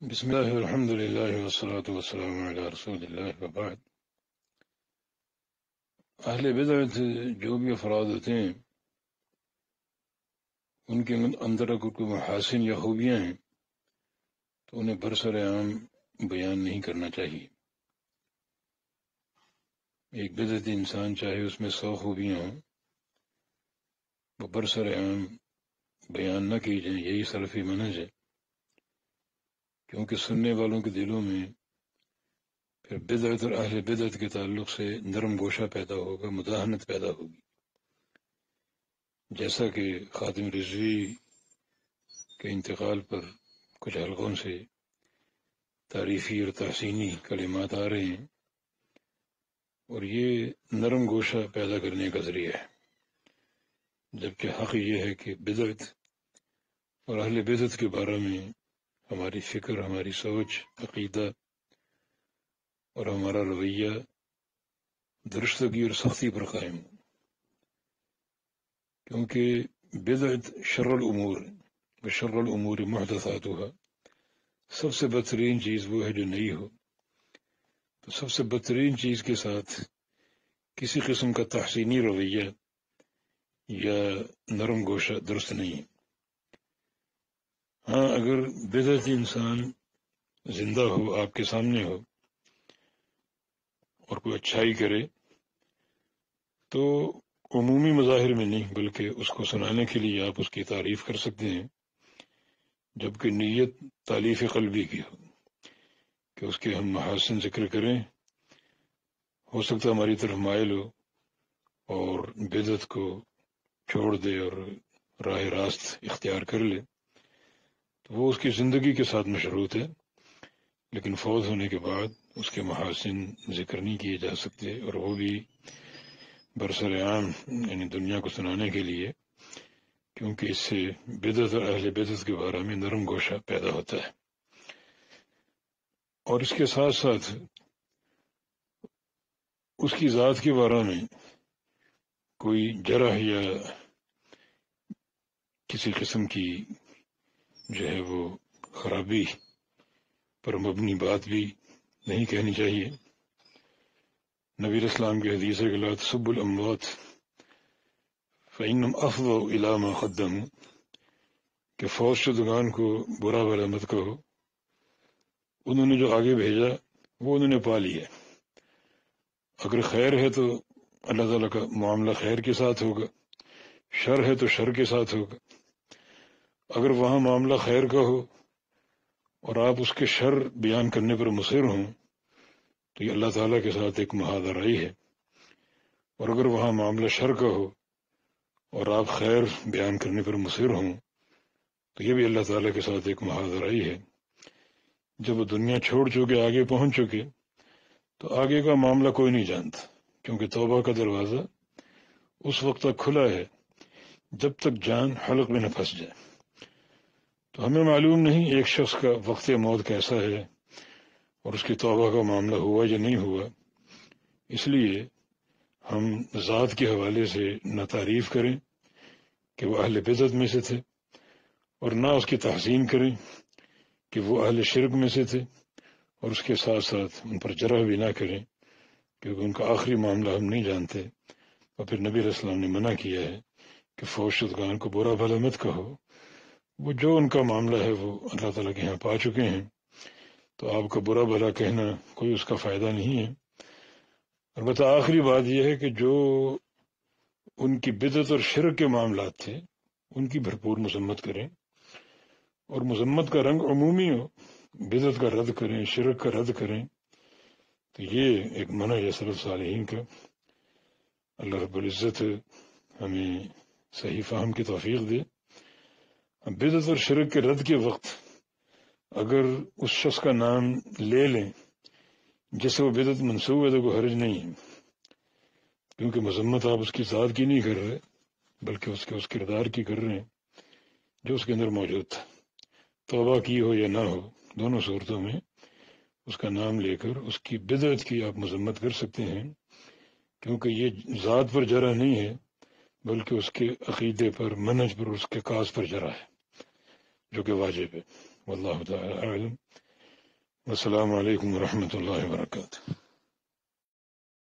بسم اللہ الحمد للہ والصلاة والسلام علی رسول اللہ وبعد۔ اہل بدعت جو بھی افراد ہوتے ہیں ان کے اندر اگر کوئی محاسن یا خوبیاں ہیں تو انہیں برسر عام بیان نہیں کرنا چاہیے۔ ایک بدعتی انسان چاہے اس میں 100 خوبیاں ہوں، وہ برسر عام بیان نہ کی جائیں، یہی سلفی منہج ہے، کیونکہ سننے والوں کے دلوں میں پھر بدعت اور اہل بدعت کے تعلق سے نرم گوشہ پیدا ہوگا، مداہنت پیدا ہوگی، جیسا کہ خاتم رضوی کے انتقال پر کچھ حلقوں سے تعریفی اور تحسینی کلمات آ رہے ہیں، اور یہ نرم گوشہ پیدا کرنے کا ذریعہ ہے، جبکہ حق یہ ہے کہ بدعت اور اہل بدعت کے بارے میں ہماری فکر، ہماری سوچ، عقیدہ اور ہمارا رویہ درستگی اور سختی پر قائم ہو، کیونکہ بدعت شر الامور وشر الامور محدثاتها، سب سے بدترین چیز وہ ہے جو نئی ہو، تو سب سے بدترین چیز کے ساتھ کسی قسم کا تحسینی رویہ یا نرم گوشہ درست نہیں ہے۔ ہاں، اگر بدعتی انسان زندہ ہو، آپ کے سامنے ہو اور کوئی اچھائی کرے تو عمومی مظاہر میں نہیں بلکہ اس کو سنانے کے لیے آپ اس کی تعریف کر سکتے ہیں، جبکہ نیت تالیف قلبی کی ہو کہ اس کے ہم محاسن ذکر کریں۔ ہو سکتا ہے ہماری طرف مائل ہو اور بدعت کو چھوڑ دے اور راہ راست اختیار کر لے، تو وہ اس کی زندگی کے ساتھ مشروط ہے، لیکن فوت ہونے کے بعد اس کے محاسن ذکر نہیں کیے جا سکتے، اور وہ بھی برسر عام، یعنی دنیا کو سنانے کے لیے، کیونکہ اس سے بدعت اور اہل بدعت کے بارے میں نرم گوشہ پیدا ہوتا ہے۔ اور اس کے ساتھ ساتھ اس کی ذات کے بارے میں کوئی جرح یا کسی قسم کی جو ہے وہ خرابی پر مبنی بات بھی نہیں کہنی چاہیے۔ نبی اسلام کی حدیث ہے کہ لا تسبوا الاموات فإنهم افضوا الی ما قدموا، کہ فوت شدگان کو برا بھلا مت کہو، انہوں نے جو آگے بھیجا وہ انہوں نے پا لیا۔ اگر خیر ہے تو اللہ تعالیٰ کا معاملہ خیر کے ساتھ ہوگا، شر ہے تو شر کے ساتھ ہوگا۔ اگر وہاں معاملہ خیر کا ہو اور آپ اس کے شر بیان کرنے پر مصر ہوں تو یہ اللہ تعالیٰ کے ساتھ ایک محاذرائی ہے، اور اگر وہاں معاملہ شر کا ہو اور آپ خیر بیان کرنے پر مصر ہوں تو یہ بھی اللہ تعالیٰ کے ساتھ ایک محاذرائی ہے۔ جب وہ دنیا چھوڑ چکے، آگے پہنچ چکے، تو آگے کا معاملہ کوئی نہیں جانتا، کیونکہ توبہ کا دروازہ اس وقت تک کھلا ہے جب تک جان حلق میں نہ پھنس جائے۔ تو ہمیں معلوم نہیں ایک شخص کا وقت موت کیسا ہے اور اس کی توبہ کا معاملہ ہوا یا نہیں ہوا، اس لیے ہم ذات کے حوالے سے نہ تعریف کریں کہ وہ اہل بدعت میں سے تھے، اور نہ اس کی تحسین کریں کہ وہ اہل شرک میں سے تھے، اور اس کے ساتھ ساتھ ان پر جرح بھی نہ کریں، کیونکہ ان کا آخری معاملہ ہم نہیں جانتے۔ اور پھر نبی علیہ السلام نے منع کیا ہے کہ فوت شدگان کو برا بھلا مت کہو، وہ جو ان کا معاملہ ہے وہ اللہ تعالیٰ کے یہاں پا چکے ہیں، تو آپ کا برا بھلا کہنا کوئی اس کا فائدہ نہیں ہے۔ البتہ آخری بات یہ ہے کہ جو ان کی بدعت اور شرک کے معاملات تھے ان کی بھرپور مذمت کریں، اور مذمت کا رنگ عمومی ہو، بدعت کا رد کریں، شرک کا رد کریں، تو یہ ایک منہج ہے سلف صالحین کا۔ اللہ رب العزت ہمیں صحیح فہم کی توفیق دے۔ بدعت اور شرک کے رد کے وقت اگر اس شخص کا نام لے لیں جس سے وہ بدعت منسوب ہے تو کوئی حرج نہیں ہے، کیونکہ مذمت آپ اس کی ذات کی نہیں کر رہے بلکہ اس کردار کی کر رہے ہیں جو اس کے اندر موجود تھا۔ توبہ کی ہو یا نہ ہو، دونوں صورتوں میں اس کا نام لے کر اس کی بدعت کی آپ مذمت کر سکتے ہیں، کیونکہ یہ ذات پر جرح نہیں ہے بلکہ اس کے عقیدے پر، منہج پر، اس کے کاز پر جرح ہے جو کہ واجب ہے۔ واللہ تعالی اعلم۔ السلام علیکم ورحمۃ اللہ وبرکاتہ.